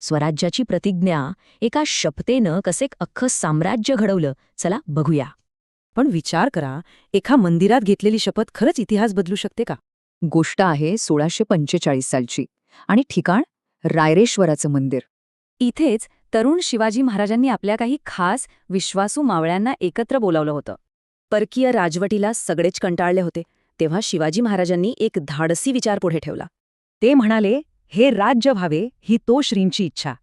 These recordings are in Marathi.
स्वराज्याची प्रतिज्ञा एका शपथेनं कसे अख्खं साम्राज्य घडवलं, चला बघूया. पण विचार करा, एका मंदिरात घेतलेली शपथ खरंच इतिहास बदलू शकते का? गोष्ट आहे 1645 सालची आणि ठिकाण रायरेश्वराचं मंदिर. इथेच तरुण शिवाजी महाराजांनी आपल्या काही खास विश्वासू मावळ्यांना एकत्र बोलावलं होतं. परकीय राजवटीला सगळेच कंटाळले होते, तेव्हा शिवाजी महाराजांनी एक धाडसी विचार पुढे ठेवला. ते म्हणाले, हे राज्य व्हावे ही तो श्रींची इच्छा.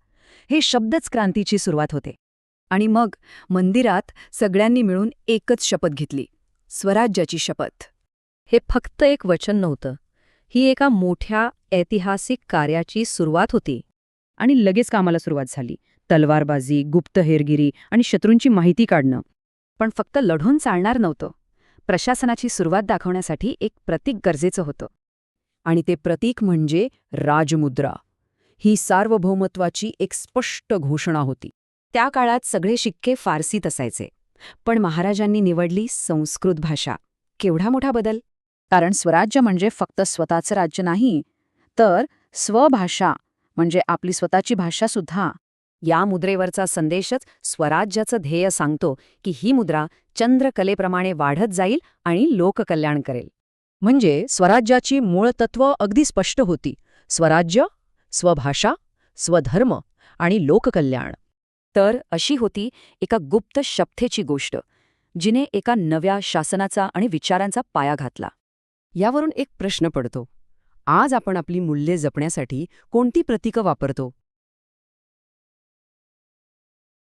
हे शब्दच क्रांतीची सुरुवात होते. आणि मग मंदिरात सगळ्यांनी मिळून एकच शपथ घेतली, स्वराज्याची शपथ. हे फक्त एक वचन नव्हतं, ही एका मोठ्या ऐतिहासिक कार्याची सुरुवात होती. आणि लगेच कामाला सुरुवात झाली. तलवारबाजी, गुप्त हेरगिरी आणि शत्रूंची माहिती काढणं. पण फक्त लढून चालणार नव्हतं. प्रशासनाची सुरुवात दाखवण्यासाठी एक प्रतीक गरजेचं होतं. आणि ते प्रतीक म्हणजे राजमुद्रा. ही सार्वभौमत्वाची एक स्पष्ट घोषणा होती. त्या काळात सगळे शिक्के फारसीत असायचे. पण महाराजांनी निवडली संस्कृत भाषा. केवढा मोठा बदल! कारण स्वराज्य म्हणजे फक्त स्वतःचं राज्य नाही, तर स्वभाषा म्हणजे आपली स्वतःची भाषा सुद्धा. या मुद्रेवरचा संदेशच स्वराज्याचं ध्येय सांगतो की ही मुद्रा चंद्रकलेप्रमाणे वाढत जाईल आणि लोककल्याण करेल. म्हणजे स्वराज्याची मूळ तत्त्व अगदी स्पष्ट होती. स्वराज्य, स्वभाषा, स्वधर्म आणि लोककल्याण. तर अशी होती एका गुप्त शपथेची गोष्ट, जिने एका नव्या शासनाचा आणि विचारांचा पाया घातला. यावरून एक प्रश्न पडतो. आज आपण आपली मूल्ये जपण्यासाठी कोणती प्रतीकं वापरतो?